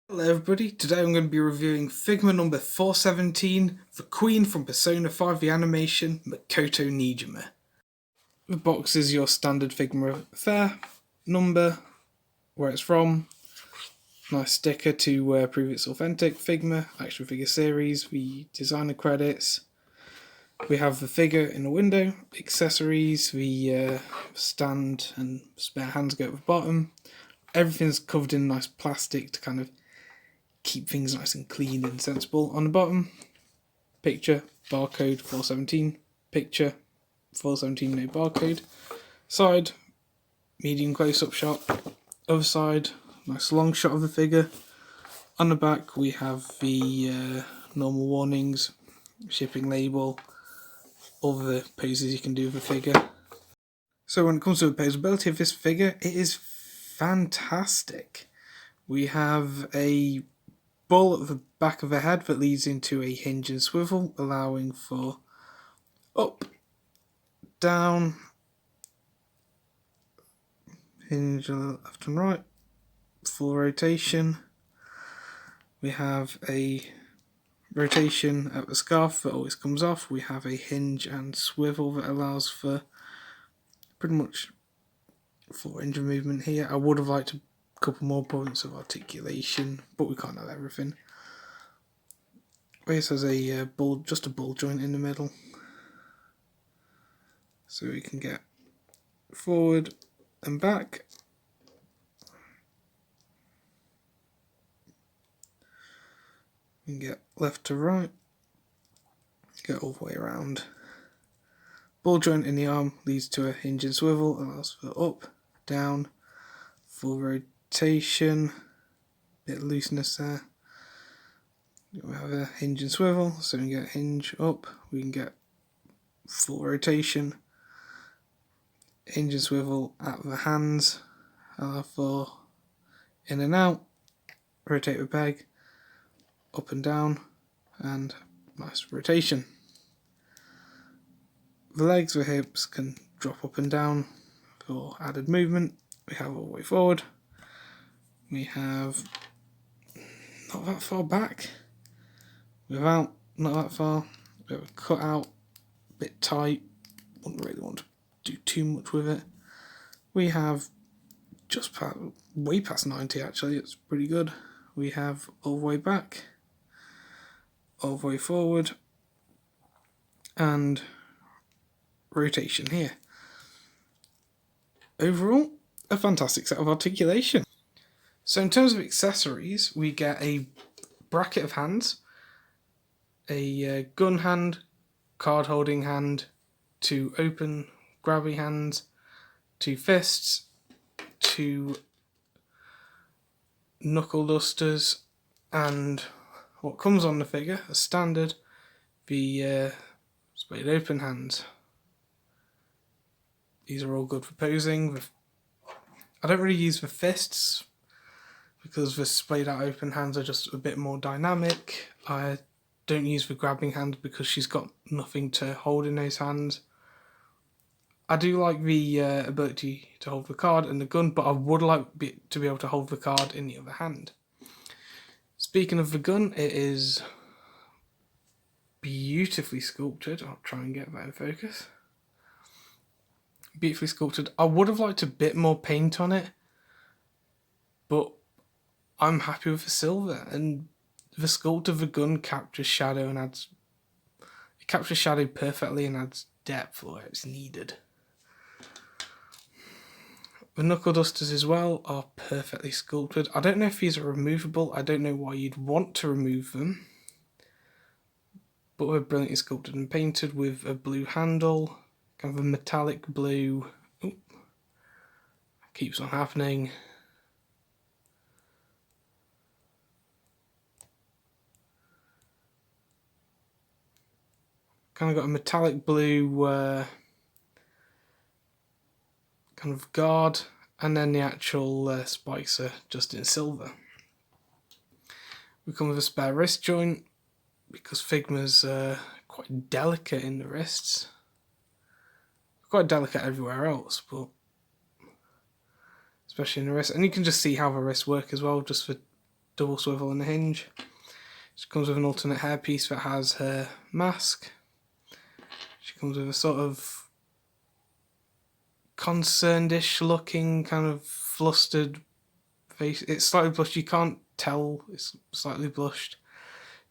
Hello everybody, today I'm going to be reviewing Figma number 417, the Queen from Persona 5 the animation, Makoto Niijima. The box is your standard Figma affair, number, where it's from, nice sticker to prove it's authentic, Figma, action figure series, the designer credits. We have the figure in the window, accessories, the stand and spare hands go at the bottom. Everything's covered in nice plastic to kind of keep things nice and clean and sensible. On the bottom, picture, barcode 417, picture, 417, no barcode. Side, medium close-up shot. Other side, nice long shot of the figure. On the back we have the normal warnings, shipping label, all the poses you can do with the figure. So when it comes to the posability of this figure, it is fantastic. We have a ball at the back of the head that leads into a hinge and swivel, allowing for up, down, hinge left and right, full rotation. We have a rotation at the scarf that always comes off. We have a hinge and swivel that allows for pretty much full range of movement here. I would have liked a couple more points of articulation, but we can't have everything. This has a just a ball joint in the middle, so we can get forward and back. We can get left to right, get all the way around. Ball joint in the arm leads to a hinge and swivel, allows for up, down, full rotation, bit of looseness there. We have a hinge and swivel, so we can get hinge up, we can get full rotation, hinge and swivel at the hands, allow for in and out, rotate the peg, up and down, and nice rotation. The legs, the hips can drop up and down for added movement. We have all the way forward. We have not that far back. Without, not that far. We have a cut out, a bit tight. Wouldn't really want to do too much with it. We have just way past 90 actually, it's pretty good. We have all the way back, all the way forward, and rotation here. Overall, a fantastic set of articulation. So in terms of accessories, we get a bracket of hands, a gun hand, card holding hand, 2 open grabby hands, 2 fists, 2 knuckle dusters, and what comes on the figure, as standard, the splayed open hands. These are all good for posing. I don't really use the fists because the splayed out open hands are just a bit more dynamic. I don't use the grabbing hand because she's got nothing to hold in those hands. I do like the ability to hold the card and the gun, but I would like to be able to hold the card in the other hand. Speaking of the gun, it is beautifully sculpted. I'll try and get that in focus. Beautifully sculpted. I would have liked a bit more paint on it, but I'm happy with the silver, and the sculpt of the gun captures shadow and it captures shadow perfectly and adds depth where it's needed. The knuckle dusters as well are perfectly sculpted. I don't know if these are removable. I don't know why you'd want to remove them, but they're brilliantly sculpted and painted with a blue handle, kind of a metallic blue. Oop, keeps on happening. Kind of got a metallic blue kind of guard, and then the actual spikes are just in silver. We come with a spare wrist joint because Figma's quite delicate in the wrists. Quite delicate everywhere else, but especially in the wrist. And you can just see how the wrists work as well, just for double swivel and a hinge. She comes with an alternate hairpiece that has her mask. She comes with a sort of concerned-ish looking, kind of flustered face. It's slightly blushed, you can't tell it's slightly blushed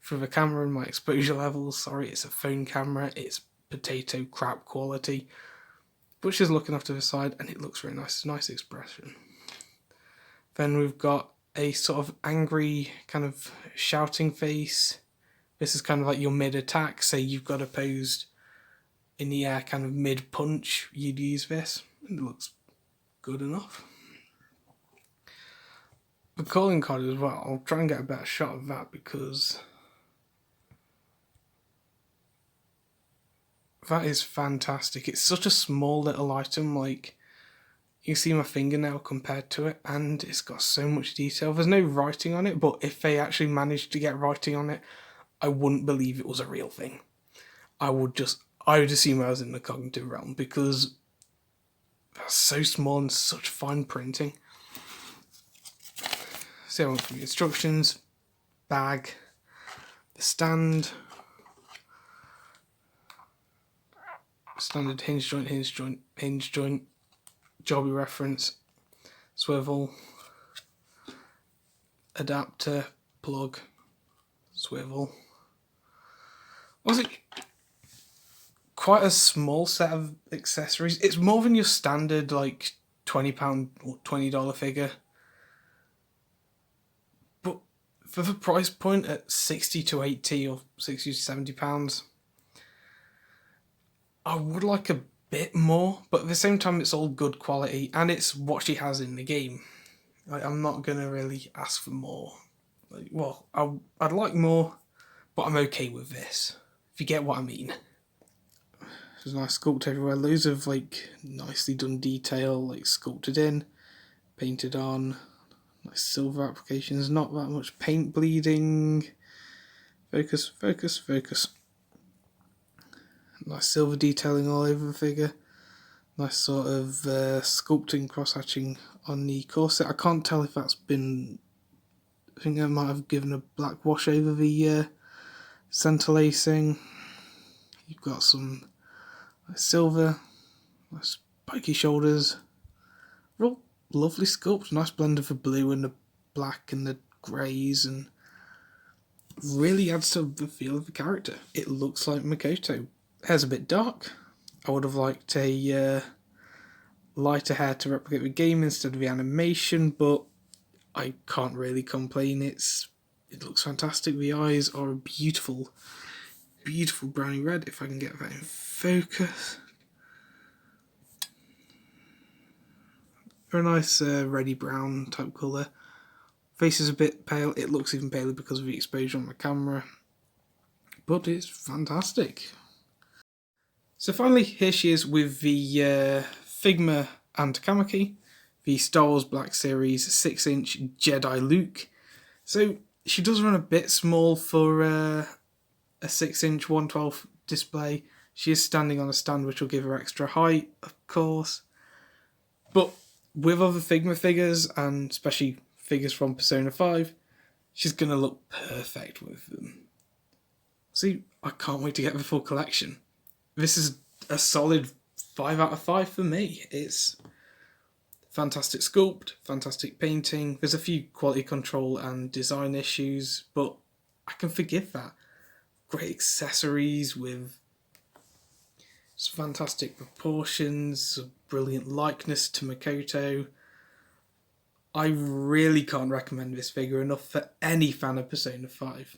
through the camera and my exposure levels. Sorry, it's a phone camera, it's potato crap quality. But she's looking off to the side and it looks very nice, nice expression. Then we've got a sort of angry kind of shouting face. This is kind of like your mid-attack, say you've got opposed in the air, kind of mid-punch, you'd use this. And it looks good enough. The calling card as well, I'll try and get a better shot of that because that is fantastic. It's such a small little item, like you can see my fingernail compared to it, and it's got so much detail. There's no writing on it, but if they actually managed to get writing on it, I wouldn't believe it was a real thing. I would assume I was in the cognitive realm because that's so small and such fine printing. So I went from the instructions, bag, the stand, standard hinge joint, jobby reference, swivel, adapter, plug, swivel. Was it quite a small set of accessories? It's more than your standard like £20 or $20 figure. But for the price point at 60 to 80 or 60 to 70 pounds, I would like a bit more, but at the same time it's all good quality and it's what she has in the game. I'm not gonna really ask for more. I'd like more, but I'm okay with this, if you get what I mean. There's a nice sculpt everywhere, loads of like nicely done detail, like sculpted in, painted on, nice silver applications, not that much paint bleeding. Focus, focus, focus. Nice silver detailing all over the figure. Nice sort of sculpting, cross-hatching on the corset. I can't tell if that's been... I think I might have given a black wash over the centre lacing. You've got some nice silver, nice spiky shoulders. Real lovely sculpt. Nice blend of the blue and the black and the greys, and really adds to the feel of the character. It looks like Makoto. Hair's a bit dark. I would have liked a lighter hair to replicate the game instead of the animation, but I can't really complain. It looks fantastic. The eyes are a beautiful, beautiful browny red, if I can get that in focus. Very nice reddy brown type colour. Face is a bit pale. It looks even paler because of the exposure on the camera, but it's fantastic. So finally, here she is with the Figma and Tamaki, the Star Wars Black Series 6-inch Jedi Luke. So she does run a bit small for a 6-inch 1/12 display. She is standing on a stand which will give her extra height, of course. But with other Figma figures, and especially figures from Persona 5, she's going to look perfect with them. See, I can't wait to get the full collection. This is a solid 5 out of 5 for me. It's fantastic sculpt, fantastic painting. There's a few quality control and design issues, but I can forgive that. Great accessories with some fantastic proportions, a brilliant likeness to Makoto. I really can't recommend this figure enough for any fan of Persona 5.